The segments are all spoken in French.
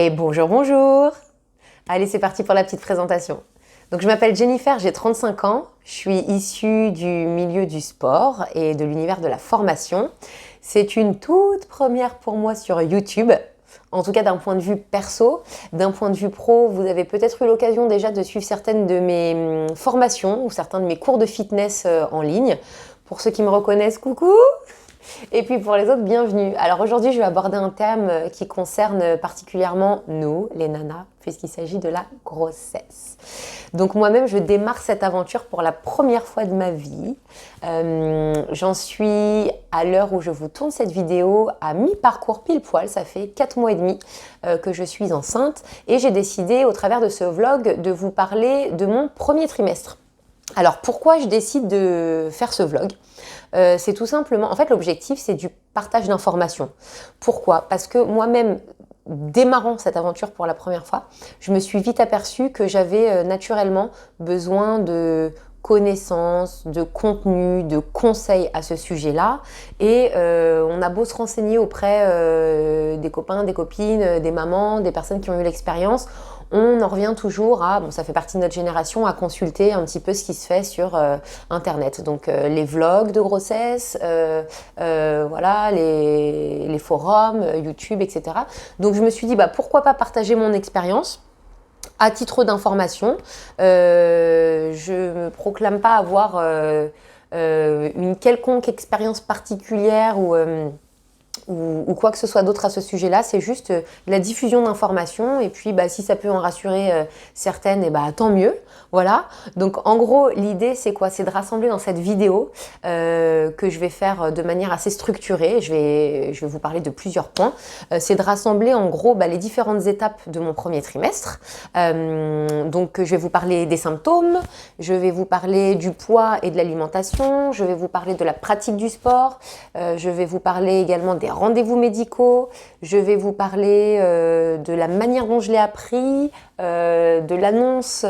Et bonjour, bonjour! Allez, c'est parti pour la petite présentation. Donc, je m'appelle Jennifer, j'ai 35 ans. Je suis issue du milieu du sport et de l'univers de la formation. C'est une toute première pour moi sur YouTube. En tout cas, d'un point de vue perso, d'un point de vue pro, vous avez peut-être eu l'occasion déjà de suivre certaines de mes formations ou certains de mes cours de fitness en ligne. Pour ceux qui me reconnaissent, coucou! Et puis pour les autres, bienvenue. Alors aujourd'hui, je vais aborder un thème qui concerne particulièrement nous, les nanas, puisqu'il s'agit de la grossesse. Donc moi-même, je démarre cette aventure pour la première fois de ma vie. J'en suis, à l'heure où je vous tourne cette vidéo, à mi-parcours pile poil. Ça fait 4 mois et demi que je suis enceinte. Et j'ai décidé, au travers de ce vlog, de vous parler de mon premier trimestre. Alors pourquoi je décide de faire ce vlog? C'est tout simplement, en fait l'objectif c'est du partage d'informations. Pourquoi? Parce que moi-même, démarrant cette aventure pour la première fois, je me suis vite aperçue que j'avais naturellement besoin de connaissances, de contenu, de conseils à ce sujet-là. Et on a beau se renseigner auprès des copains, des copines, des mamans, des personnes qui ont eu l'expérience, on en revient toujours à, bon ça fait partie de notre génération, à consulter un petit peu ce qui se fait sur internet. Donc les vlogs de grossesse, voilà, les forums, YouTube, etc. Donc je me suis dit pourquoi pas partager mon expérience à titre d'information. Je ne me proclame pas avoir une quelconque expérience particulière ou quoi que ce soit d'autre à ce sujet-là, c'est juste la diffusion d'informations et puis si ça peut en rassurer certaines, et tant mieux, voilà. Donc en gros, l'idée c'est quoi? C'est de rassembler dans cette vidéo que je vais faire de manière assez structurée, je vais vous parler de plusieurs points, c'est de rassembler en gros les différentes étapes de mon premier trimestre. Donc je vais vous parler des symptômes, je vais vous parler du poids et de l'alimentation, je vais vous parler de la pratique du sport, je vais vous parler également des rendez-vous médicaux, je vais vous parler de la manière dont je l'ai appris, de l'annonce,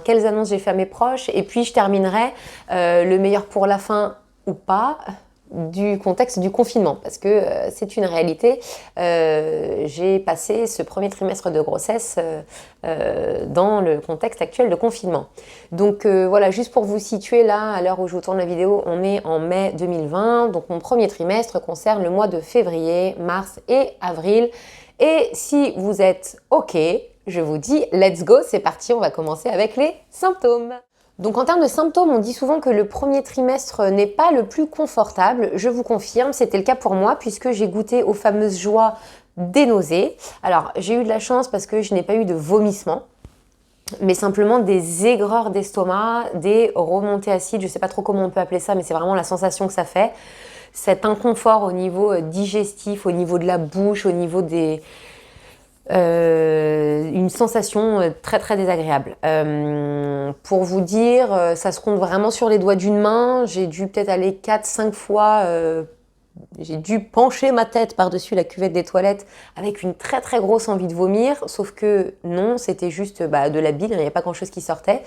quelles annonces j'ai fait à mes proches, et puis je terminerai le meilleur pour la fin ou pas, du contexte du confinement, parce que c'est une réalité. J'ai passé ce premier trimestre de grossesse dans le contexte actuel de confinement. Donc voilà, juste pour vous situer là, à l'heure où je vous tourne la vidéo, on est en mai 2020, donc mon premier trimestre concerne le mois de février, mars et avril. Et si vous êtes OK, je vous dis let's go, c'est parti, on va commencer avec les symptômes. Donc en termes de symptômes, on dit souvent que le premier trimestre n'est pas le plus confortable. Je vous confirme, c'était le cas pour moi puisque j'ai goûté aux fameuses joies des nausées. Alors j'ai eu de la chance parce que je n'ai pas eu de vomissements, mais simplement des aigreurs d'estomac, des remontées acides, je ne sais pas trop comment on peut appeler ça, mais c'est vraiment la sensation que ça fait. Cet inconfort au niveau digestif, au niveau de la bouche, au niveau des... une sensation très très désagréable. Pour vous dire, ça se compte vraiment sur les doigts d'une main. J'ai dû peut-être aller 4-5 fois, j'ai dû pencher ma tête par-dessus la cuvette des toilettes avec une très très grosse envie de vomir, sauf que non, c'était juste de la bile, il n'y a pas grand-chose qui sortait.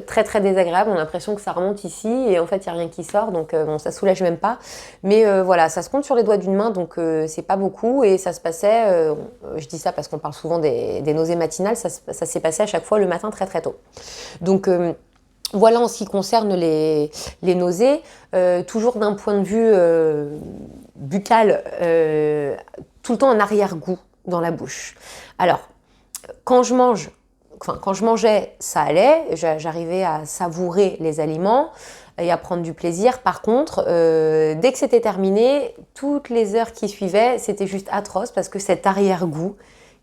Très très désagréable, on a l'impression que ça remonte ici et en fait il n'y a rien qui sort, donc bon, ça soulage même pas. Mais voilà, ça se compte sur les doigts d'une main, donc c'est pas beaucoup et ça se passait, je dis ça parce qu'on parle souvent des nausées matinales, ça s'est passé à chaque fois le matin très très tôt. Donc voilà en ce qui concerne les nausées. Toujours d'un point de vue buccal, tout le temps un arrière-goût dans la bouche. Alors, quand je mangeais, ça allait, j'arrivais à savourer les aliments et à prendre du plaisir. Par contre, dès que c'était terminé, toutes les heures qui suivaient, c'était juste atroce parce que cet arrière-goût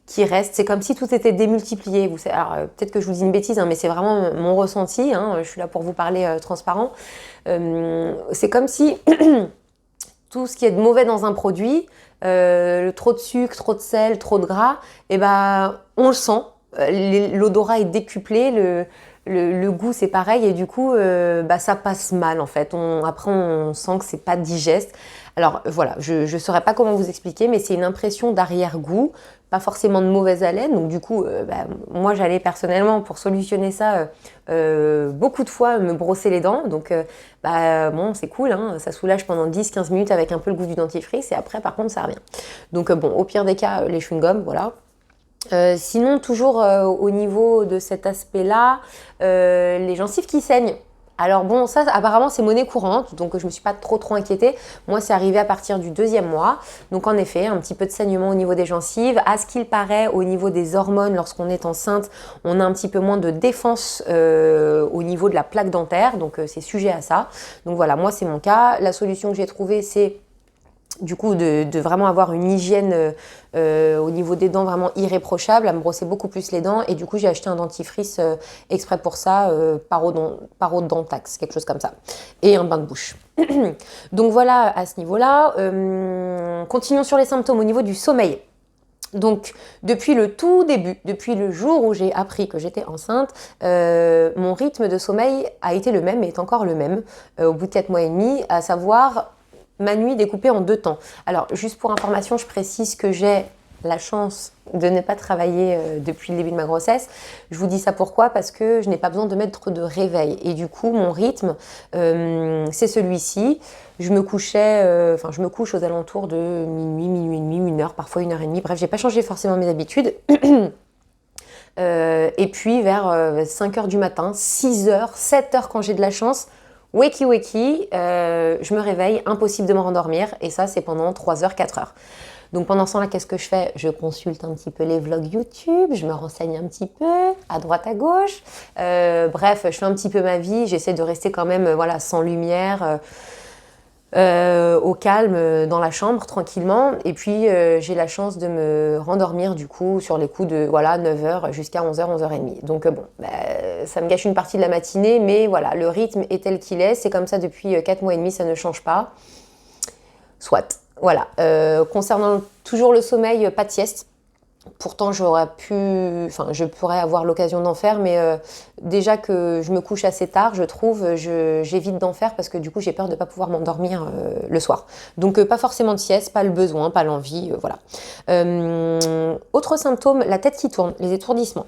qui reste, c'est comme si tout était démultiplié. Vous savez, alors peut-être que je vous dis une bêtise, mais c'est vraiment mon ressenti, je suis là pour vous parler transparent. C'est comme si tout ce qui est de mauvais dans un produit, trop de sucre, trop de sel, trop de gras, on le sent, l'odorat est décuplé, le goût c'est pareil et du coup ça passe mal en fait. Après on sent que c'est pas digeste. Alors voilà, je saurais pas comment vous expliquer, mais c'est une impression d'arrière-goût, pas forcément de mauvaise haleine. Donc du coup, moi j'allais personnellement pour solutionner ça beaucoup de fois me brosser les dents. Donc bon, c'est cool, ça soulage pendant 10-15 minutes avec un peu le goût du dentifrice et après par contre ça revient. Donc bon, au pire des cas, les chewing-gums, voilà. Sinon, toujours au niveau de cet aspect-là, les gencives qui saignent. Alors bon, ça apparemment c'est monnaie courante, donc je me suis pas trop inquiétée. Moi c'est arrivé à partir du 2e mois, donc en effet un petit peu de saignement au niveau des gencives. À ce qu'il paraît, au niveau des hormones, lorsqu'on est enceinte, on a un petit peu moins de défense au niveau de la plaque dentaire, donc c'est sujet à ça. Donc voilà, moi c'est mon cas. La solution que j'ai trouvée, c'est du coup de vraiment avoir une hygiène au niveau des dents vraiment irréprochable, à me brosser beaucoup plus les dents, et du coup j'ai acheté un dentifrice exprès pour ça, Parodontax, quelque chose comme ça, et un bain de bouche. Donc voilà à ce niveau-là. Continuons sur les symptômes au niveau du sommeil. Donc, depuis le tout début, depuis le jour où j'ai appris que j'étais enceinte, mon rythme de sommeil a été le même et est encore le même au bout de 4 mois et demi, à savoir ma nuit découpée en 2 temps. Alors, juste pour information, je précise que j'ai la chance de ne pas travailler depuis le début de ma grossesse. Je vous dis ça pourquoi? Parce que je n'ai pas besoin de mettre de réveil. Et du coup, mon rythme, c'est celui-ci. Je me couche aux alentours de minuit et demi, 1 heure, parfois 1 heure et demie. Bref, j'ai pas changé forcément mes habitudes. Et puis vers 5 heures du matin, 6 heures, 7 heures quand j'ai de la chance, wakey, je me réveille, impossible de me rendormir. Et ça, c'est pendant 3 heures, 4 heures. Donc pendant ce temps-là, qu'est-ce que je fais? Je consulte un petit peu les vlogs YouTube, je me renseigne un petit peu, à droite, à gauche. Bref, je fais un petit peu ma vie, j'essaie de rester quand même voilà, sans lumière, au calme, dans la chambre, tranquillement. Et puis j'ai la chance de me rendormir du coup sur les coups de voilà, 9h jusqu'à 11h, 11h30. Donc bon, ça me gâche une partie de la matinée, mais voilà, le rythme est tel qu'il est. C'est comme ça depuis 4 mois et demi, ça ne change pas. Soit. Voilà. Concernant toujours le sommeil, pas de sieste. Pourtant, je pourrais avoir l'occasion d'en faire, mais déjà que je me couche assez tard, je trouve, j'évite d'en faire parce que du coup, j'ai peur de ne pas pouvoir m'endormir le soir. Donc, pas forcément de sieste, pas le besoin, pas l'envie, voilà. Autre symptôme, la tête qui tourne, les étourdissements.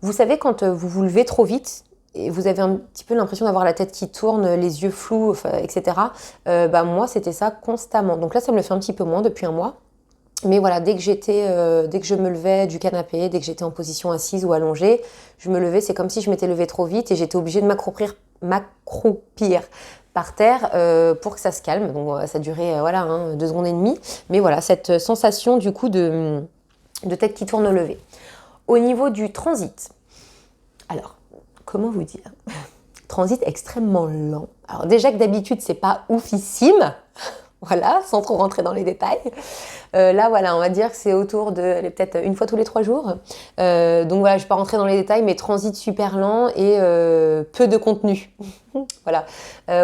Vous savez, quand vous vous levez trop vite, et vous avez un petit peu l'impression d'avoir la tête qui tourne, les yeux flous, etc. Moi, c'était ça constamment. Donc là, ça me le fait un petit peu moins depuis un mois. Mais voilà, dès que je me levais du canapé, dès que j'étais en position assise ou allongée, je me levais, c'est comme si je m'étais levée trop vite et j'étais obligée de m'accroupir par terre pour que ça se calme. Donc ça durait 2 secondes et demie. Mais voilà, cette sensation du coup de tête qui tourne au lever. Au niveau du transit, alors, comment vous dire? Transit extrêmement lent. Alors déjà que d'habitude, c'est pas oufissime. Voilà, sans trop rentrer dans les détails. Là, voilà, on va dire que c'est autour de peut-être 1 fois tous les 3 jours. Donc voilà, je ne vais pas rentrer dans les détails, mais transit super lent et peu de contenu. Voilà.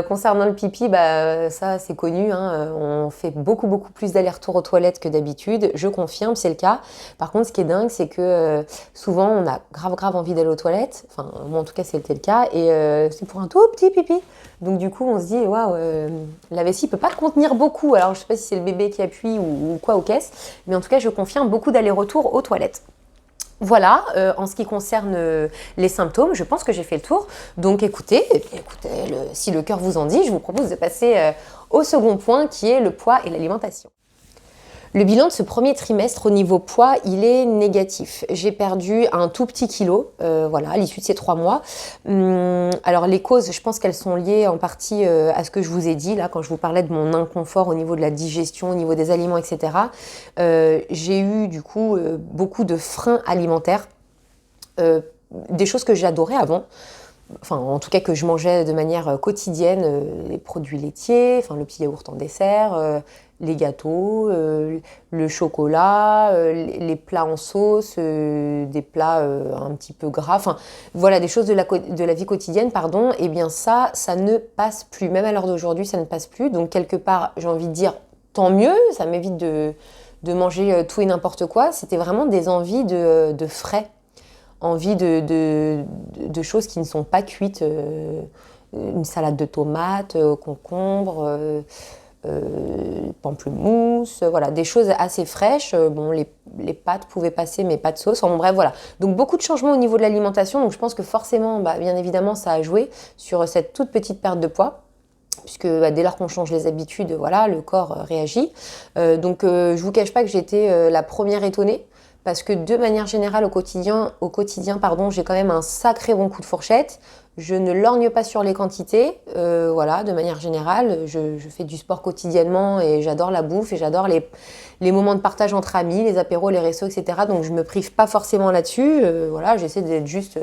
Concernant le pipi, ça c'est connu, hein, on fait beaucoup plus d'allers-retours aux toilettes que d'habitude. Je confirme, c'est le cas. Par contre, ce qui est dingue, c'est que souvent on a grave envie d'aller aux toilettes. Enfin, moi en tout cas, c'était le cas. Et c'est pour un tout petit pipi. Donc du coup, on se dit, waouh, la vessie peut pas contenir beaucoup. Alors je sais pas si c'est le bébé qui appuie ou quoi aux caisses, mais en tout cas, je confirme beaucoup d'allers-retours aux toilettes. Voilà, en ce qui concerne les symptômes, je pense que j'ai fait le tour. Donc écoutez, si le cœur vous en dit, je vous propose de passer au second point qui est le poids et l'alimentation. Le bilan de ce premier trimestre au niveau poids, il est négatif. J'ai perdu un tout petit kilo, à l'issue de ces 3 mois. Alors les causes, je pense qu'elles sont liées en partie à ce que je vous ai dit là quand je vous parlais de mon inconfort au niveau de la digestion, au niveau des aliments, etc. J'ai eu du coup beaucoup de freins alimentaires, des choses que j'adorais avant. Enfin, en tout cas que je mangeais de manière quotidienne, les produits laitiers, le petit yaourt en dessert, les gâteaux, le chocolat, les plats en sauce, des plats un petit peu gras, voilà, des choses de la vie quotidienne, pardon, et bien ça ne passe plus. Même à l'heure d'aujourd'hui, ça ne passe plus. Donc quelque part, j'ai envie de dire, tant mieux, ça m'évite de manger tout et n'importe quoi. C'était vraiment des envies de frais. Envie de choses qui ne sont pas cuites, une salade de tomates, concombre, pamplemousse, voilà, des choses assez fraîches. Bon, les pâtes pouvaient passer, mais pas de sauce. Enfin, bon, bref, voilà. Donc beaucoup de changements au niveau de l'alimentation. Donc je pense que forcément, bien évidemment, ça a joué sur cette toute petite perte de poids. Puisque dès lors qu'on change les habitudes, voilà, le corps réagit. Donc je vous cache pas que j'étais la première étonnée. parce que de manière générale au quotidien, pardon, j'ai quand même un sacré bon coup de fourchette. Je ne lorgne pas sur les quantités, voilà, de manière générale. Je fais du sport quotidiennement et j'adore la bouffe et j'adore les moments de partage entre amis, les apéros, les restos, etc. Donc je me prive pas forcément là-dessus. Voilà, j'essaie d'être juste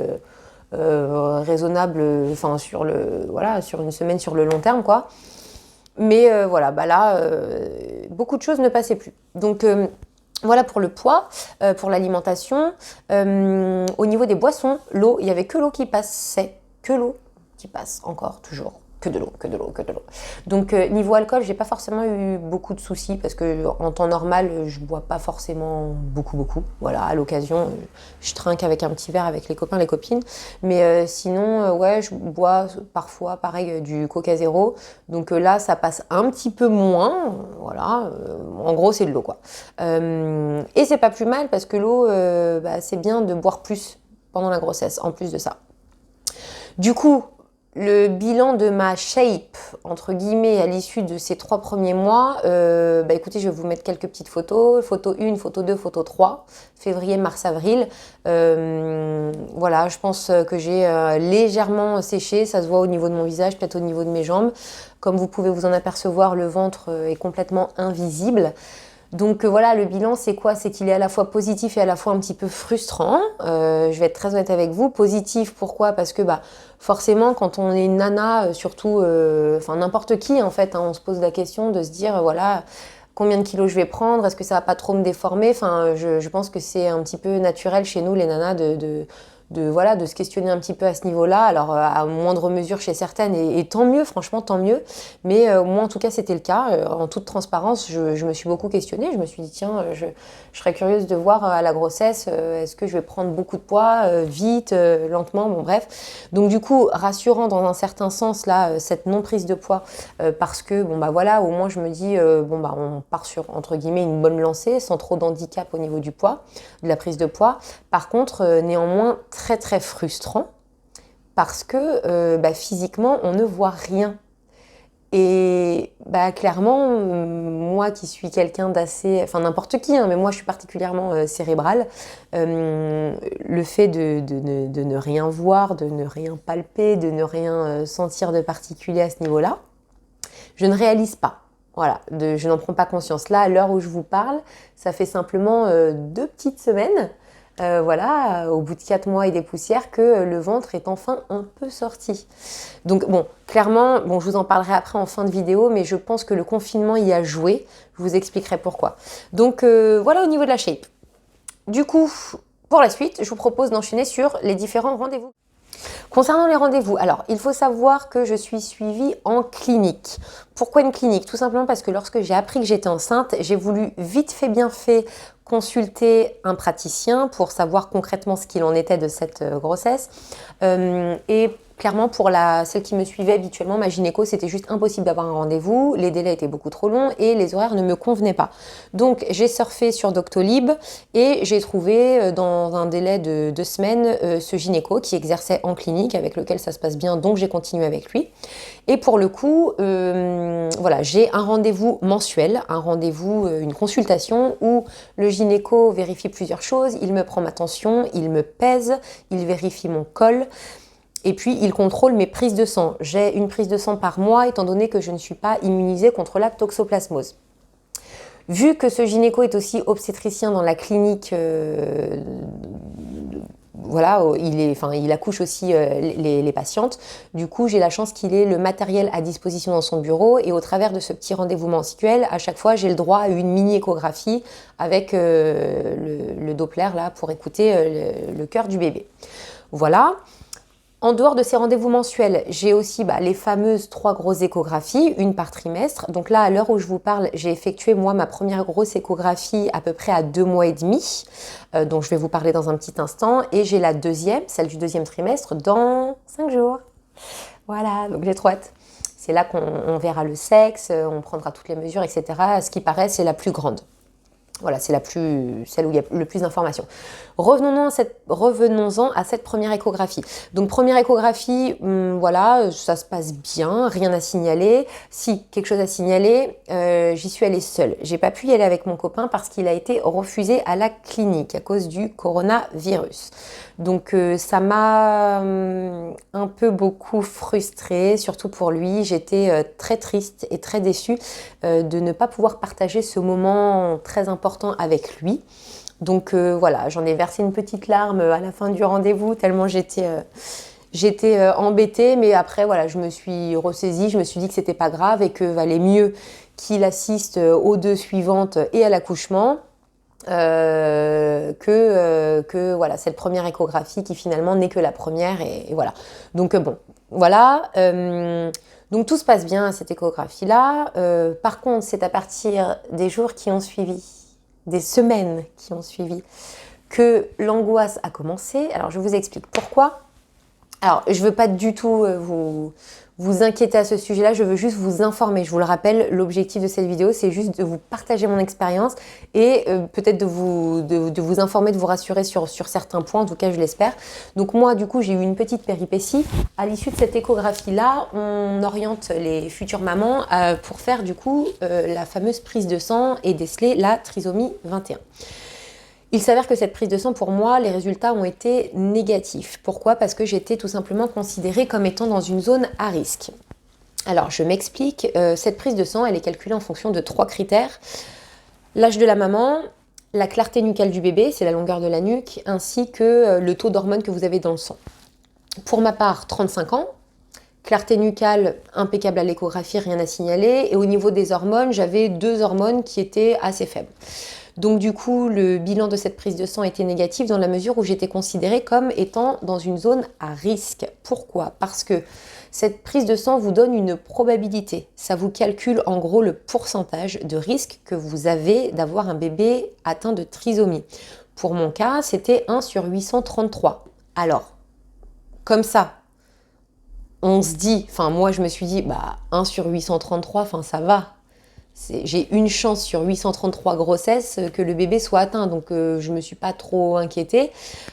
raisonnable, enfin voilà, sur une semaine, sur le long terme, quoi. Mais voilà, bah là, beaucoup de choses ne passaient plus. Donc voilà pour le poids, pour l'alimentation. Au niveau des boissons, l'eau, il n'y avait que l'eau qui passait. Que l'eau qui passe encore, toujours. Que de l'eau, que de l'eau, que de l'eau. Donc niveau alcool, j'ai pas forcément eu beaucoup de soucis parce que en temps normal, je bois pas forcément beaucoup. Voilà, à l'occasion, je trinque avec un petit verre avec les copains, les copines. Mais sinon, ouais, je bois parfois, pareil, du Coca Zéro. Donc là, ça passe un petit peu moins. Voilà, en gros, c'est de l'eau, quoi. Et c'est pas plus mal parce que l'eau, bah, c'est bien de boire plus pendant la grossesse, en plus de ça. Du coup, le bilan de ma shape, entre guillemets, à l'issue de ces 3 premiers mois, bah écoutez, je vais vous mettre quelques petites photos. Photo 1, photo 2, photo 3, février, mars, avril. Voilà, je pense que j'ai légèrement séché, ça se voit au niveau de mon visage, peut-être au niveau de mes jambes. Comme vous pouvez vous en apercevoir, le ventre est complètement invisible. Donc voilà, le bilan, c'est quoi? C'est qu'il est à la fois positif et à la fois un petit peu frustrant. Je vais être très honnête avec vous. Positif, pourquoi? Parce que bah, forcément, quand on est une nana, surtout, enfin n'importe qui en fait, hein, on se pose la question de se dire, voilà, combien de kilos je vais prendre? Est-ce que ça va pas trop me déformer? Enfin, je pense que c'est un petit peu naturel chez nous, les nanas, voilà, de se questionner un petit peu à ce niveau-là. Alors, à moindre mesure chez certaines, et tant mieux, franchement, tant mieux. Mais moi, en tout cas, c'était le cas. En toute transparence, je me suis beaucoup questionnée. Je me suis dit, tiens, je serais curieuse de voir à la grossesse, est-ce que je vais prendre beaucoup de poids, vite, lentement, bon, bref. Donc, du coup, rassurant dans un certain sens, là, cette non-prise de poids, parce que, bon, bah voilà, au moins, je me dis, bon, bah, on part sur, entre guillemets, une bonne lancée, sans trop d'handicap au niveau du poids, de la prise de poids. Par contre, néanmoins, très très frustrant parce que bah, physiquement on ne voit rien et bah, clairement moi qui suis quelqu'un d'assez, enfin n'importe qui hein, mais moi je suis particulièrement cérébrale, le fait de ne rien voir, de ne rien palper, de ne rien sentir de particulier à ce niveau-là, je ne réalise pas. Voilà, je n'en prends pas conscience. Là, à l'heure où je vous parle, ça fait simplement 2 petites semaines, voilà, au bout de 4 mois et des poussières, que le ventre est enfin un peu sorti. Donc bon, clairement, bon, je vous en parlerai après en fin de vidéo, mais je pense que le confinement y a joué. Je vous expliquerai pourquoi. Donc voilà au niveau de la shape. Du coup, pour la suite, je vous propose d'enchaîner sur les différents rendez-vous. Concernant les rendez-vous, alors il faut savoir que je suis suivie en clinique. Pourquoi une clinique? Tout simplement parce que lorsque j'ai appris que j'étais enceinte, j'ai voulu vite fait bien fait consulter un praticien pour savoir concrètement ce qu'il en était de cette grossesse. Et clairement, pour celle qui me suivait habituellement, ma gynéco, c'était juste impossible d'avoir un rendez-vous. Les délais étaient beaucoup trop longs et les horaires ne me convenaient pas. Donc, j'ai surfé sur Doctolib et j'ai trouvé dans un délai de 2 semaines ce gynéco qui exerçait en clinique, avec lequel ça se passe bien, donc j'ai continué avec lui. Et pour le coup, voilà, j'ai un rendez-vous mensuel, un rendez-vous, une consultation où le gynéco vérifie plusieurs choses. Il me prend ma tension, il me pèse, il vérifie mon col. Et puis, il contrôle mes prises de sang. J'ai une prise de sang par mois, étant donné que je ne suis pas immunisée contre la toxoplasmose. Vu que ce gynéco est aussi obstétricien dans la clinique, voilà, il accouche aussi les patientes. Du coup, j'ai la chance qu'il ait le matériel à disposition dans son bureau. Et au travers de ce petit rendez-vous mensuel, à chaque fois, j'ai le droit à une mini-échographie avec le Doppler là, pour écouter le cœur du bébé. Voilà. En dehors de ces rendez-vous mensuels, j'ai aussi les fameuses 3 grosses échographies, une par trimestre. Donc là, à l'heure où je vous parle, j'ai effectué moi ma première grosse échographie à peu près à 2 mois et demi, dont je vais vous parler dans un petit instant. Et j'ai la deuxième, celle du 2e trimestre, dans 5 jours. Voilà, donc j'ai trop hâte. C'est là qu'on verra le sexe, on prendra toutes les mesures, etc. À ce qui paraît, c'est la plus grande. Voilà, c'est celle où il y a le plus d'informations. Revenons-en à cette première échographie. Donc première échographie, voilà, ça se passe bien, rien à signaler. Si, quelque chose à signaler, j'y suis allée seule. J'ai pas pu y aller avec mon copain parce qu'il a été refusé à la clinique à cause du coronavirus. Donc ça m'a un peu beaucoup frustrée, surtout pour lui. J'étais très triste et très déçue de ne pas pouvoir partager ce moment très important avec lui. Donc voilà, j'en ai versé une petite larme à la fin du rendez-vous, tellement j'étais embêtée. Mais après, voilà, je me suis ressaisie, je me suis dit que c'était pas grave et que valait mieux qu'il assiste aux 2 suivantes et à l'accouchement. Que voilà, cette première échographie qui finalement n'est que la première et voilà. Donc bon, voilà. Donc tout se passe bien à cette échographie-là. Par contre, c'est à partir des jours qui ont suivi, des semaines qui ont suivi, que l'angoisse a commencé. Alors je vous explique pourquoi. Alors je veux pas du tout vous inquiéter à ce sujet-là, je veux juste vous informer. Je vous le rappelle, l'objectif de cette vidéo, c'est juste de vous partager mon expérience et peut-être de vous informer, de vous rassurer sur certains points, en tout cas je l'espère. Donc moi, du coup, j'ai eu une petite péripétie. À l'issue de cette échographie-là, on oriente les futures mamans pour faire du coup la fameuse prise de sang et déceler la trisomie 21. Il s'avère que cette prise de sang, pour moi, les résultats ont été négatifs. Pourquoi ? Parce que j'étais tout simplement considérée comme étant dans une zone à risque. Alors, je m'explique. Cette prise de sang, elle est calculée en fonction de 3 critères. L'âge de la maman, la clarté nucale du bébé, c'est la longueur de la nuque, ainsi que le taux d'hormones que vous avez dans le sang. Pour ma part, 35 ans. Clarté nucale, impeccable à l'échographie, rien à signaler. Et au niveau des hormones, j'avais 2 hormones qui étaient assez faibles. Donc du coup, le bilan de cette prise de sang était négatif dans la mesure où j'étais considérée comme étant dans une zone à risque. Pourquoi ? Parce que cette prise de sang vous donne une probabilité. Ça vous calcule en gros le pourcentage de risque que vous avez d'avoir un bébé atteint de trisomie. Pour mon cas, c'était 1 sur 833. Alors, comme ça, on se dit, enfin moi je me suis dit, 1 sur 833, enfin ça va. J'ai une chance sur 833 grossesses que le bébé soit atteint, donc je ne me suis pas trop inquiétée.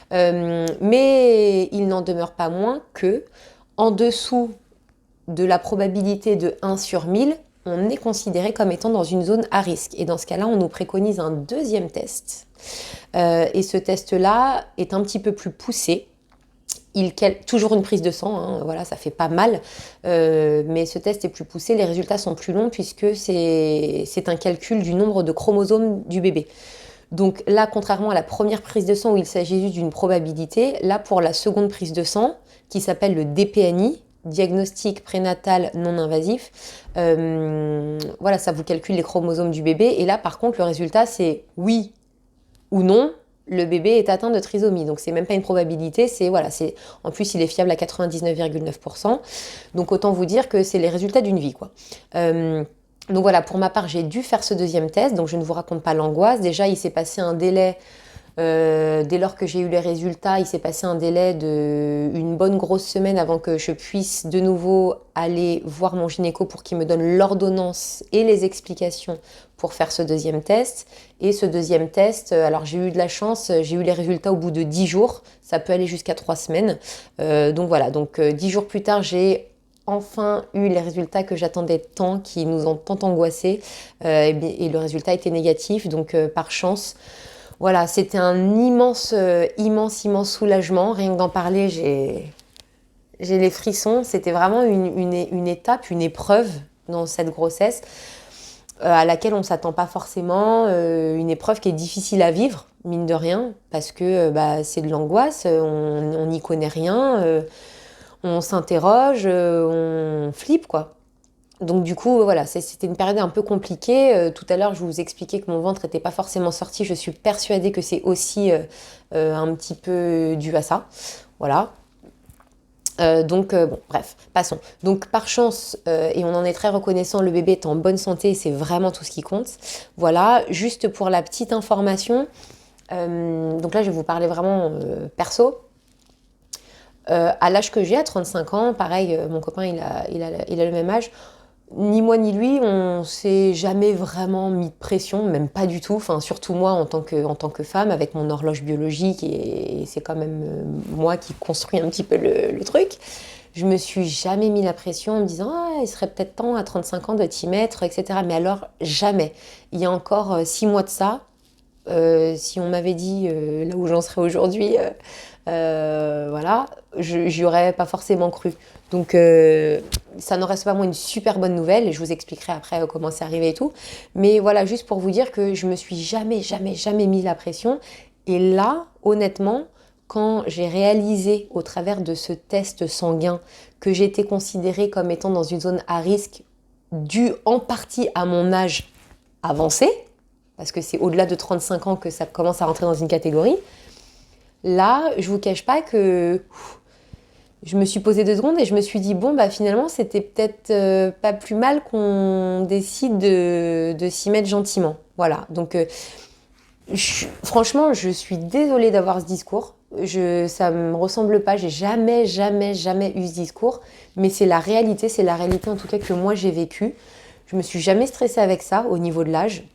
Mais il n'en demeure pas moins que, en dessous de la probabilité de 1 sur 1000, on est considéré comme étant dans une zone à risque. Et dans ce cas-là, on nous préconise un deuxième test. Et ce test-là est un petit peu plus poussé. Toujours une prise de sang, hein, voilà, ça fait pas mal, mais ce test est plus poussé, les résultats sont plus longs puisque c'est un calcul du nombre de chromosomes du bébé. Donc là, contrairement à la première prise de sang où il s'agit juste d'une probabilité, là pour la seconde prise de sang, qui s'appelle le DPNI, diagnostic prénatal non invasif, voilà, ça vous calcule les chromosomes du bébé, et là par contre le résultat c'est oui ou non, le bébé est atteint de trisomie. Donc c'est même pas une probabilité, en plus il est fiable à 99,9%. Donc autant vous dire que c'est les résultats d'une vie, quoi. Donc voilà, pour ma part, j'ai dû faire ce deuxième test, donc je ne vous raconte pas l'angoisse. Déjà, il s'est passé un délai, dès lors que j'ai eu les résultats, il s'est passé un délai d'une bonne grosse semaine avant que je puisse de nouveau aller voir mon gynéco pour qu'il me donne l'ordonnance et les explications pour faire ce deuxième test. Et ce deuxième test, alors j'ai eu de la chance, j'ai eu les résultats au bout de 10 jours, ça peut aller jusqu'à 3 semaines. Donc voilà, 10 jours plus tard, j'ai enfin eu les résultats que j'attendais tant, qui nous ont tant angoissés, et le résultat était négatif, donc par chance. Voilà, c'était un immense soulagement. Rien que d'en parler, j'ai les frissons. C'était vraiment une étape, une épreuve dans cette grossesse à laquelle on ne s'attend pas forcément. Une épreuve qui est difficile à vivre, mine de rien, parce que c'est de l'angoisse, on n'y connaît rien, on s'interroge, on flippe, quoi. Donc du coup, voilà, c'était une période un peu compliquée. Tout à l'heure, je vous expliquais que mon ventre n'était pas forcément sorti. Je suis persuadée que c'est aussi un petit peu dû à ça. Voilà. Bon, bref, passons. Donc par chance, et on en est très reconnaissant, le bébé est en bonne santé et c'est vraiment tout ce qui compte. Voilà, juste pour la petite information, donc là je vais vous parler vraiment perso. À l'âge que j'ai, à 35 ans, pareil, mon copain il a le même âge, ni moi ni lui, on s'est jamais vraiment mis de pression, même pas du tout. Enfin, surtout moi en tant que femme, avec mon horloge biologique, et c'est quand même moi qui construis un petit peu le truc. Je me suis jamais mis la pression en me disant ah, il serait peut-être temps à 35 ans de t'y mettre, etc. Mais alors, jamais. Il y a encore 6 mois de ça, si on m'avait dit là où j'en serais aujourd'hui, voilà, j'y aurais pas forcément cru. Donc ça n'en reste pas moins une super bonne nouvelle, et je vous expliquerai après comment c'est arrivé et tout. Mais voilà, juste pour vous dire que je me suis jamais mis la pression. Et là, honnêtement, quand j'ai réalisé au travers de ce test sanguin que j'étais considérée comme étant dans une zone à risque due en partie à mon âge avancé, parce que c'est au-delà de 35 ans que ça commence à rentrer dans une catégorie, là, je vous cache pas que je me suis posé 2 secondes et je me suis dit, bon, bah finalement, c'était peut-être pas plus mal qu'on décide de s'y mettre gentiment. Voilà, donc franchement, je suis désolée d'avoir ce discours. Ça me ressemble pas, j'ai jamais eu ce discours, mais c'est la réalité en tout cas que moi j'ai vécue. Je me suis jamais stressée avec ça au niveau de l'âge.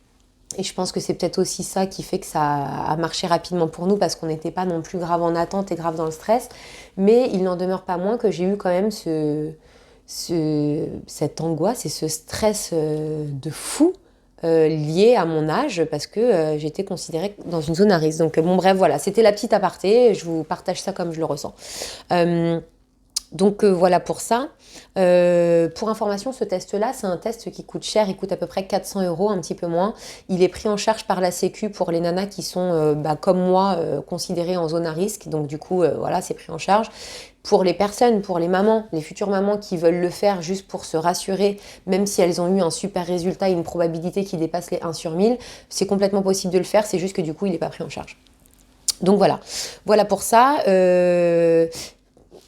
Et je pense que c'est peut-être aussi ça qui fait que ça a marché rapidement pour nous, parce qu'on n'était pas non plus grave en attente et grave dans le stress. Mais il n'en demeure pas moins que j'ai eu quand même cette angoisse et ce stress de fou lié à mon âge, parce que j'étais considérée dans une zone à risque. Donc bon bref, voilà, c'était la petite aparté, je vous partage ça comme je le ressens. Donc voilà pour ça. Pour information, ce test-là, c'est un test qui coûte cher, il coûte à peu près 400 €, un petit peu moins. Il est pris en charge par la Sécu pour les nanas qui sont, comme moi, considérées en zone à risque. Donc du coup, voilà, c'est pris en charge. Pour les personnes, pour les mamans, les futures mamans qui veulent le faire juste pour se rassurer, même si elles ont eu un super résultat et une probabilité qui dépasse les 1 sur 1000, c'est complètement possible de le faire, c'est juste que du coup, il n'est pas pris en charge. Donc voilà pour ça.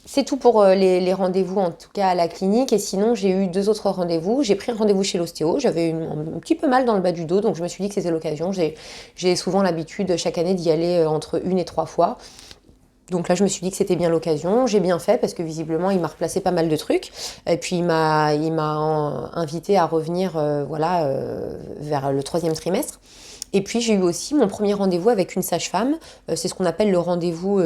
C'est tout pour les rendez-vous, en tout cas à la clinique. Et sinon, j'ai eu 2 autres rendez-vous. J'ai pris un rendez-vous chez l'ostéo. J'avais un petit peu mal dans le bas du dos, donc je me suis dit que c'était l'occasion. J'ai souvent l'habitude chaque année d'y aller entre 1 et 3 fois. Donc là, je me suis dit que c'était bien l'occasion. J'ai bien fait parce que visiblement, il m'a replacé pas mal de trucs. Et puis, il m'a invité à revenir vers le 3e trimestre. Et puis, j'ai eu aussi mon premier rendez-vous avec une sage-femme. C'est ce qu'on appelle le rendez-vous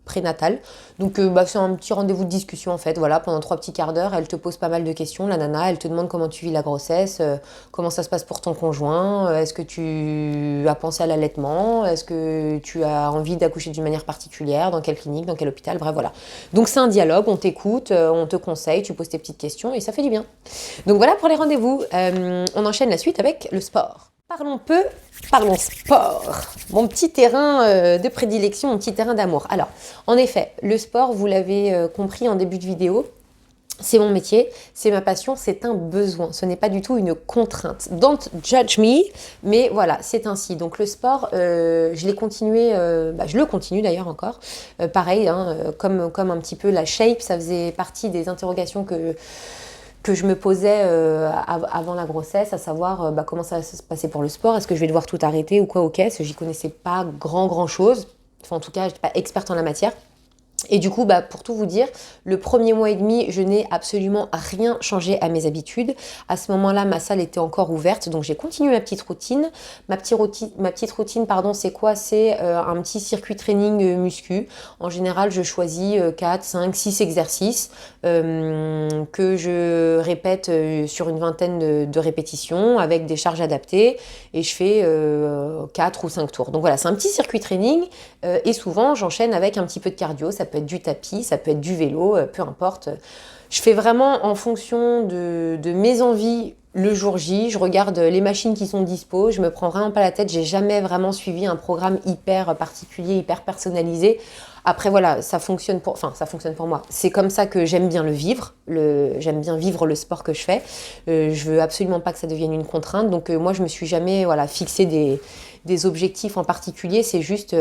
prénatal. Donc, c'est un petit rendez-vous de discussion, en fait. Voilà, pendant 3 petits quarts d'heure, elle te pose pas mal de questions. La nana, elle te demande comment tu vis la grossesse, comment ça se passe pour ton conjoint, est-ce que tu as pensé à l'allaitement, est-ce que tu as envie d'accoucher d'une manière particulière, dans quelle clinique, dans quel hôpital, bref, voilà. Donc, c'est un dialogue, on t'écoute, on te conseille, tu poses tes petites questions et ça fait du bien. Donc, voilà pour les rendez-vous. On enchaîne la suite avec le sport. Parlons sport. Mon petit terrain de prédilection, mon petit terrain d'amour. Alors, en effet, le sport, vous l'avez compris en début de vidéo, c'est mon métier, c'est ma passion, c'est un besoin. Ce n'est pas du tout une contrainte. Don't judge me, mais voilà, c'est ainsi. Donc le sport, je l'ai continué, je le continue d'ailleurs encore. Pareil, hein, comme un petit peu la shape, ça faisait partie des interrogations que je me posais avant la grossesse, à savoir comment ça va se passer pour le sport, est-ce que je vais devoir tout arrêter ou quoi, ok, parce que j'y connaissais pas grand chose, enfin en tout cas, je n'étais pas experte en la matière. Et du coup, pour tout vous dire, le premier mois et demi, je n'ai absolument rien changé à mes habitudes. À ce moment-là, ma salle était encore ouverte, donc j'ai continué ma petite routine. Ma petite routine, c'est quoi? C'est un petit circuit training muscu. En général, je choisis 4, 5, 6 exercices que je répète sur une vingtaine de répétitions avec des charges adaptées. Et je fais 4 ou 5 tours. Donc voilà, c'est un petit circuit training. Et souvent, j'enchaîne avec un petit peu de cardio. Ça peut être du tapis, ça peut être du vélo, peu importe. Je fais vraiment en fonction de mes envies le jour J. Je regarde les machines qui sont dispo. Je me prends vraiment pas la tête. J'ai jamais vraiment suivi un programme hyper particulier, hyper personnalisé. Après voilà, ça fonctionne pour moi. C'est comme ça que j'aime bien le vivre. J'aime bien vivre le sport que je fais. Je veux absolument pas que ça devienne une contrainte. Donc moi, je me suis jamais fixé des objectifs en particulier. C'est juste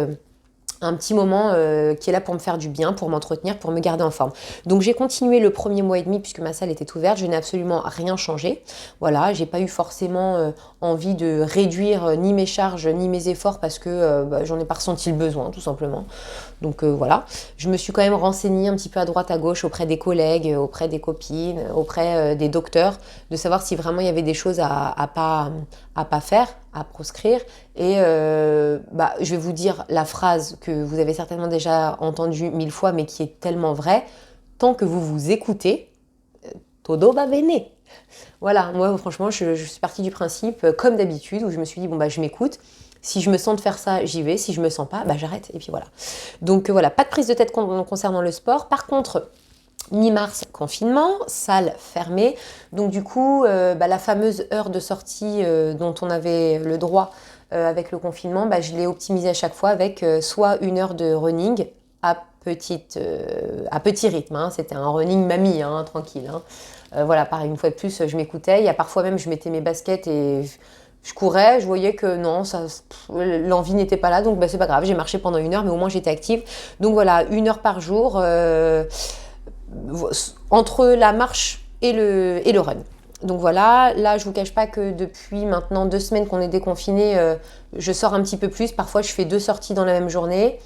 un petit moment qui est là pour me faire du bien, pour m'entretenir, pour me garder en forme. Donc j'ai continué le premier mois et demi puisque ma salle était ouverte, je n'ai absolument rien changé. Voilà, j'ai pas eu forcément envie de réduire ni mes charges ni mes efforts parce que j'en ai pas ressenti le besoin tout simplement. Donc voilà, je me suis quand même renseignée un petit peu à droite à gauche auprès des collègues, auprès des copines, auprès des docteurs, de savoir si vraiment il y avait des choses à pas faire, à proscrire. Et je vais vous dire la phrase que vous avez certainement déjà entendue 1000 fois, mais qui est tellement vraie. Tant que vous vous écoutez, todo va bene. Voilà, moi franchement, je suis partie du principe, comme d'habitude, où je me suis dit, bon je m'écoute. Si je me sens de faire ça, j'y vais. Si je me sens pas, j'arrête. Et puis voilà. Donc voilà, pas de prise de tête concernant le sport. Par contre, mi-mars, confinement, salle fermée. Donc du coup, la fameuse heure de sortie dont on avait le droit avec le confinement, je l'ai optimisée à chaque fois avec soit une heure de running à petit rythme. Hein. C'était un running mamie, hein, tranquille. Hein. Voilà, pareil, une fois de plus, je m'écoutais. Il y a parfois même, je mettais mes baskets et je courais, je voyais que non, l'envie n'était pas là, donc c'est pas grave, j'ai marché pendant une heure, mais au moins j'étais active. Donc voilà, une heure par jour, entre la marche et le run. Donc voilà, là je vous cache pas que depuis maintenant 2 semaines qu'on est déconfiné, je sors un petit peu plus. Parfois je fais 2 sorties dans la même journée.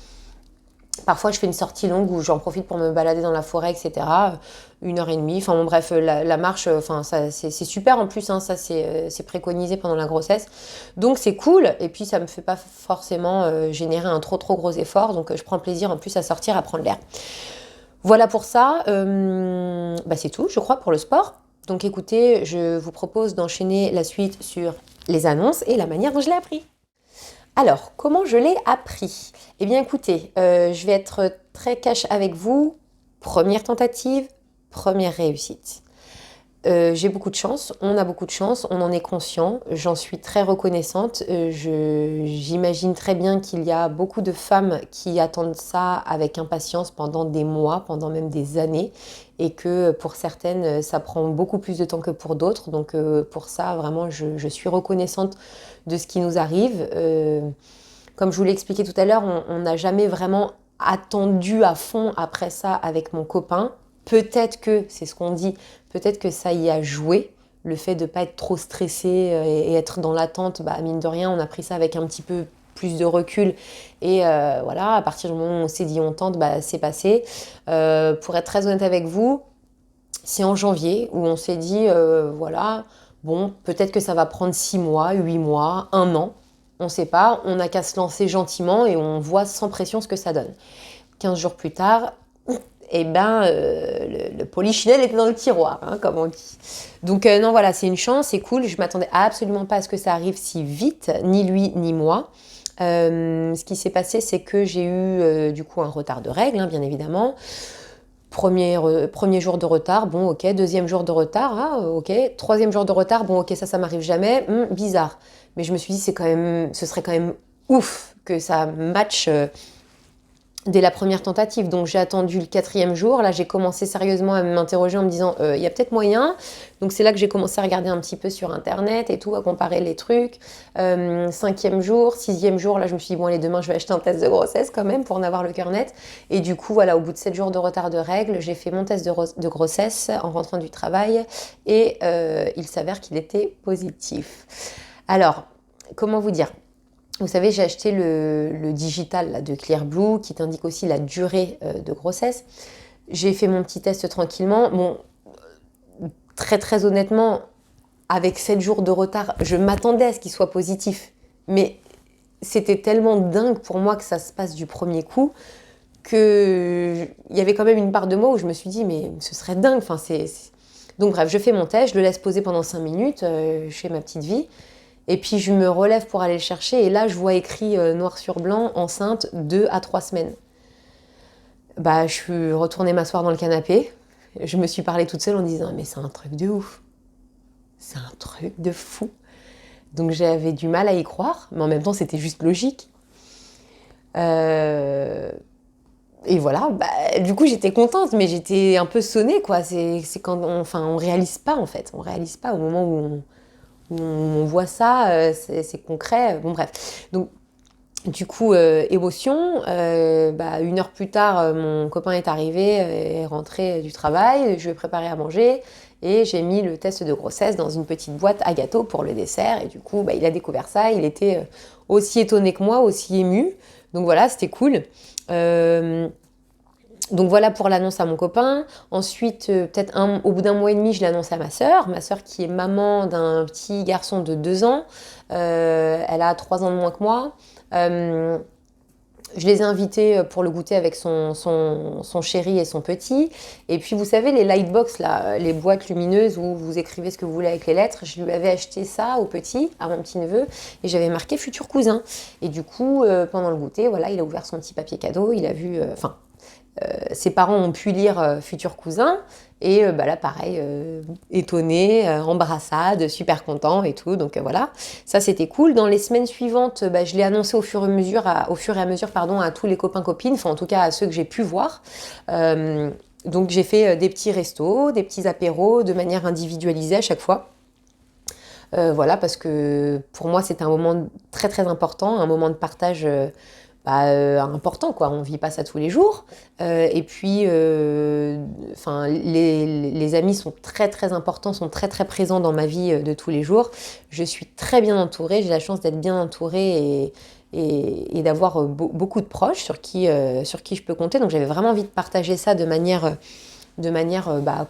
Parfois je fais une sortie longue où j'en profite pour me balader dans la forêt, etc. 1 heure et demie. Enfin bon bref, la marche, c'est super en plus, hein, ça c'est préconisé pendant la grossesse. Donc c'est cool, et puis ça me fait pas forcément générer un trop gros effort. Donc je prends plaisir en plus à sortir, à prendre l'air. Voilà pour ça, c'est tout, je crois, pour le sport. Donc écoutez, je vous propose d'enchaîner la suite sur les annonces et la manière dont je l'ai appris. Alors, comment je l'ai appris? Eh bien écoutez, je vais être très cash avec vous. Première tentative, première réussite. J'ai beaucoup de chance, on a beaucoup de chance, on en est conscient, j'en suis très reconnaissante. J'imagine très bien qu'il y a beaucoup de femmes qui attendent ça avec impatience pendant des mois, pendant même des années, et que pour certaines, ça prend beaucoup plus de temps que pour d'autres. Donc pour ça, vraiment, je suis reconnaissante de ce qui nous arrive. Comme je vous l'ai expliqué tout à l'heure, on n'a jamais vraiment attendu à fond après ça avec mon copain. Peut-être que, c'est ce qu'on dit, peut-être que ça y a joué, le fait de ne pas être trop stressé et être dans l'attente, mine de rien, on a pris ça avec un petit peu plus de recul. Et voilà, à partir du moment où on s'est dit on tente, c'est passé. Pour être très honnête avec vous, c'est en janvier où on s'est dit, peut-être que ça va prendre 6 mois, 8 mois, 1 an. On ne sait pas, on n'a qu'à se lancer gentiment et on voit sans pression ce que ça donne. 15 jours plus tard, le polichinelle était dans le tiroir, hein, comme on dit. Donc non, voilà, c'est une chance, c'est cool. Je m'attendais absolument pas à ce que ça arrive si vite, ni lui ni moi. Ce qui s'est passé, c'est que j'ai eu du coup un retard de règles, hein, bien évidemment. Premier jour de retard, bon ok. Deuxième jour de retard, ah ok. Troisième jour de retard, bon ok, ça m'arrive jamais, bizarre. Mais je me suis dit, ce serait quand même ouf que ça matche dès la première tentative. Donc j'ai attendu le 4e jour. Là, j'ai commencé sérieusement à m'interroger en me disant, il y a peut-être moyen. Donc c'est là que j'ai commencé à regarder un petit peu sur Internet et tout, à comparer les trucs. 5e jour, 6e jour, là je me suis dit, bon allez, demain je vais acheter un test de grossesse quand même pour en avoir le cœur net. Et du coup, voilà, au bout de 7 jours de retard de règles, j'ai fait mon test de grossesse en rentrant du travail. Et il s'avère qu'il était positif. Alors, comment vous dire ? Vous savez, j'ai acheté le digital là, de Clearblue qui t'indique aussi la durée de grossesse. J'ai fait mon petit test tranquillement. Bon, très honnêtement, avec 7 jours de retard, je m'attendais à ce qu'il soit positif. Mais c'était tellement dingue pour moi que ça se passe du premier coup qu'il y avait quand même une part de moi où je me suis dit, mais ce serait dingue. Enfin, Donc bref, je fais mon test, je le laisse poser pendant 5 minutes, je fais ma petite vie. Et puis je me relève pour aller le chercher et là je vois écrit noir sur blanc, enceinte 2 à 3 semaines. Je suis retournée m'asseoir dans le canapé, je me suis parlé toute seule en disant mais c'est un truc de ouf, c'est un truc de fou. Donc j'avais du mal à y croire, mais en même temps c'était juste logique. Et voilà, du coup j'étais contente, mais j'étais un peu sonnée quoi. C'est quand on réalise pas en fait, on réalise pas au moment où on voit ça, c'est concret, bon bref. Donc Du coup, émotion. 1 heure plus tard, mon copain est arrivé, est rentré du travail. Je lui ai préparé à manger et j'ai mis le test de grossesse dans une petite boîte à gâteaux pour le dessert. Et du coup, il a découvert ça. Il était aussi étonné que moi, aussi ému. Donc voilà, c'était cool. Donc voilà pour l'annonce à mon copain. Ensuite, peut-être au bout d'un mois et demi, je l'ai annoncé à ma sœur qui est maman d'un petit garçon de 2 ans. Elle a 3 ans de moins que moi. Je les ai invités pour le goûter avec son chéri et son petit. Et puis, vous savez, les lightbox, là, les boîtes lumineuses où vous écrivez ce que vous voulez avec les lettres, je lui avais acheté ça au petit, à mon petit-neveu, et j'avais marqué futur cousin. Et du coup, pendant le goûter, voilà, il a ouvert son petit papier cadeau, il a vu, ses parents ont pu lire futur cousin. Et là, pareil, étonné, embrassade, super content et tout. Donc voilà, ça c'était cool. Dans les semaines suivantes, je l'ai annoncé au fur et à mesure, à tous les copains-copines, enfin en tout cas à ceux que j'ai pu voir. Donc j'ai fait des petits restos, des petits apéros de manière individualisée à chaque fois. Voilà, parce que pour moi c'était un moment très très important, un moment de partage important, quoi. On vit pas ça tous les jours. Et puis, les amis sont très très importants, sont très très présents dans ma vie de tous les jours. Je suis très bien entourée, j'ai la chance d'être bien entourée et d'avoir beaucoup de proches sur qui je peux compter. Donc j'avais vraiment envie de partager ça de manière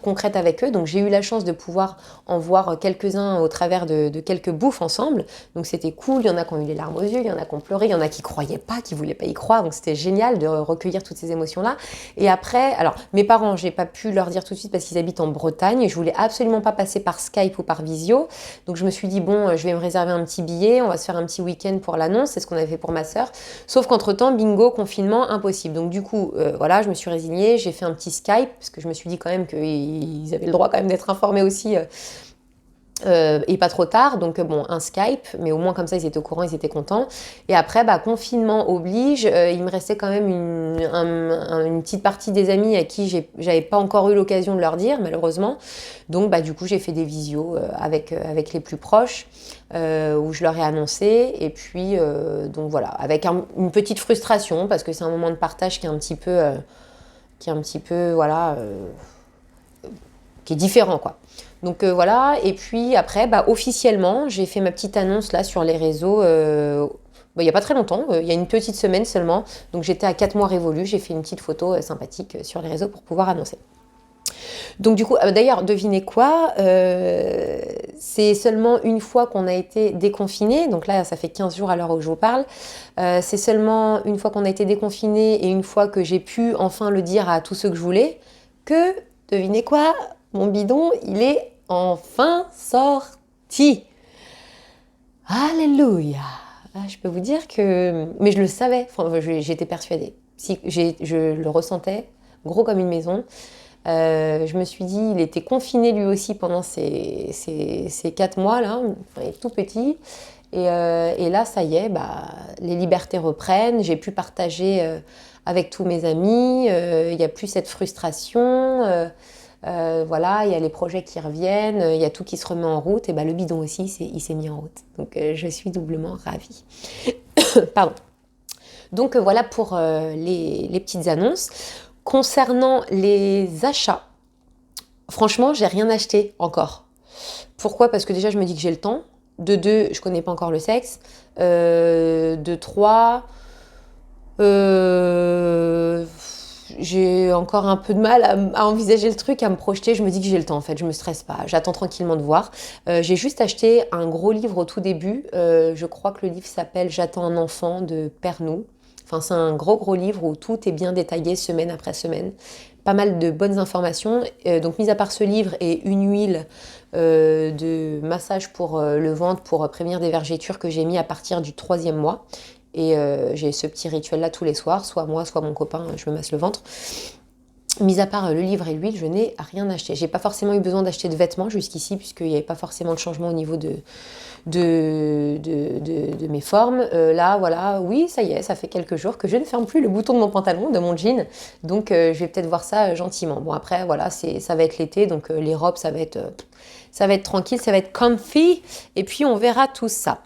concrète avec eux. Donc j'ai eu la chance de pouvoir en voir quelques-uns au travers de quelques bouffes ensemble. Donc c'était cool, il y en a qui ont eu les larmes aux yeux, il y en a qui ont pleuré, il y en a qui croyaient pas, qui voulaient pas y croire. Donc c'était génial de recueillir toutes ces émotions-là. Et après, alors mes parents, j'ai pas pu leur dire tout de suite parce qu'ils habitent en Bretagne et je voulais absolument pas passer par Skype ou par Visio. Donc je me suis dit bon, je vais me réserver un petit billet, on va se faire un petit week-end pour l'annonce, c'est ce qu'on avait fait pour ma sœur. Sauf qu'entre-temps, bingo, confinement, impossible. Donc du coup, voilà, je me suis résignée, j'ai fait un petit Skype parce que je me suis dit quand même qu'ils avaient le droit quand même d'être informés aussi et pas trop tard. Donc un Skype, mais au moins comme ça ils étaient au courant, ils étaient contents. Et après, confinement oblige, il me restait quand même une petite partie des amis à qui j'avais pas encore eu l'occasion de leur dire, malheureusement. Donc du coup j'ai fait des visios avec les plus proches où je leur ai annoncé. Et puis donc voilà, avec une petite frustration parce que c'est un moment de partage qui est un petit peu voilà, qui est différent, quoi. Donc voilà, et puis après, officiellement, j'ai fait ma petite annonce là sur les réseaux il n'y a pas très longtemps, il y a une petite semaine seulement. Donc j'étais à 4 mois révolus, j'ai fait une petite photo sympathique sur les réseaux pour pouvoir annoncer. Donc du coup, d'ailleurs, devinez quoi, c'est seulement une fois qu'on a été déconfiné, donc là ça fait 15 jours à l'heure où je vous parle, c'est seulement une fois qu'on a été déconfiné et une fois que j'ai pu enfin le dire à tous ceux que je voulais, que, devinez quoi, mon bidon, il est enfin sorti. Alléluia. Je peux vous dire que... Mais je le savais, j'étais persuadée. Si, je le ressentais, gros comme une maison. Je me suis dit, il était confiné lui aussi pendant ces 4 mois là, il est tout petit. Et là, ça y est, les libertés reprennent. J'ai pu partager avec tous mes amis. Il n'y a plus cette frustration. Voilà, il y a les projets qui reviennent. Il y a tout qui se remet en route. Et le bidon aussi, il s'est mis en route. Donc, je suis doublement ravie. Pardon. Donc, voilà pour les petites annonces. Concernant les achats, franchement, j'ai rien acheté encore. Pourquoi ? Parce que déjà, je me dis que j'ai le temps. De 2, je connais pas encore le sexe. De 3, j'ai encore un peu de mal à envisager le truc, à me projeter. Je me dis que j'ai le temps en fait, je me stresse pas. J'attends tranquillement de voir. J'ai juste acheté un gros livre au tout début. Je crois que le livre s'appelle J'attends un enfant de Pernou. Enfin, c'est un gros livre où tout est bien détaillé semaine après semaine. Pas mal de bonnes informations. Donc, mis à part ce livre et une huile de massage pour le ventre pour prévenir des vergetures que j'ai mis à partir du 3e mois. Et j'ai ce petit rituel-là tous les soirs, soit moi, soit mon copain, je me masse le ventre. Mis à part le livre et l'huile, je n'ai rien acheté. J'ai pas forcément eu besoin d'acheter de vêtements jusqu'ici, puisqu'il n'y avait pas forcément de changement au niveau de mes formes. Là, voilà, oui, ça y est, ça fait quelques jours que je ne ferme plus le bouton de mon pantalon, de mon jean. Donc, je vais peut-être voir ça gentiment. Bon, après, voilà, ça va être l'été, donc les robes, ça va être tranquille, ça va être comfy. Et puis, on verra tout ça.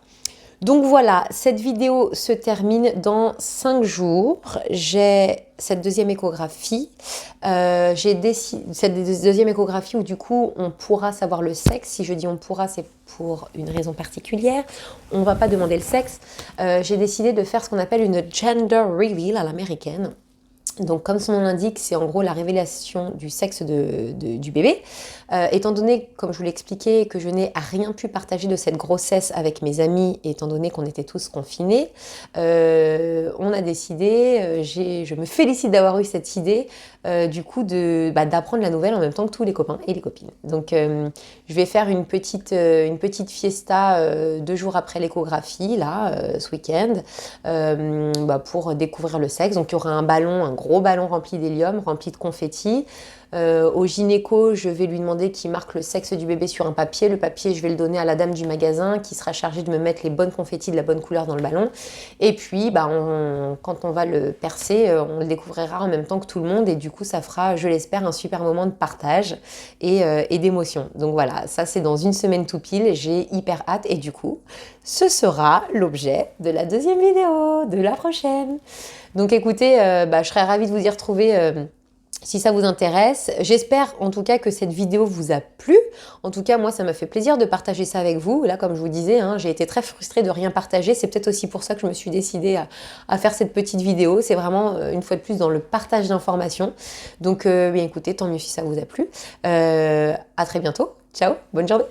Donc voilà, cette vidéo se termine dans 5 jours. J'ai cette deuxième échographie. Cette deuxième échographie où du coup on pourra savoir le sexe. Si je dis on pourra, c'est pour une raison particulière. On ne va pas demander le sexe. J'ai décidé de faire ce qu'on appelle une gender reveal à l'américaine. Donc comme son nom l'indique, c'est en gros la révélation du sexe du bébé. Étant donné, comme je vous l'ai expliqué, que je n'ai rien pu partager de cette grossesse avec mes amis, étant donné qu'on était tous confinés, on a décidé, je me félicite d'avoir eu cette idée, du coup d'apprendre la nouvelle en même temps que tous les copains et les copines. Donc je vais faire une petite fiesta 2 jours après l'échographie, là, ce week-end, pour découvrir le sexe. Donc il y aura un gros ballon rempli d'hélium, rempli de confettis. Au gynéco, je vais lui demander qu'il marque le sexe du bébé sur un papier. Le papier, je vais le donner à la dame du magasin qui sera chargée de me mettre les bonnes confettis de la bonne couleur dans le ballon. Et puis, quand on va le percer, on le découvrira en même temps que tout le monde. Et du coup, ça fera, je l'espère, un super moment de partage et d'émotion. Donc voilà, ça c'est dans 1 semaine tout pile. J'ai hyper hâte. Et du coup, ce sera l'objet de la deuxième vidéo, de la prochaine. Donc écoutez, je serais ravie de vous y retrouver si ça vous intéresse. J'espère en tout cas que cette vidéo vous a plu. En tout cas, moi, ça m'a fait plaisir de partager ça avec vous. Là, comme je vous disais, j'ai été très frustrée de rien partager. C'est peut-être aussi pour ça que je me suis décidée à faire cette petite vidéo. C'est vraiment, une fois de plus, dans le partage d'informations. Donc, bien écoutez, tant mieux si ça vous a plu. À très bientôt. Ciao, bonne journée.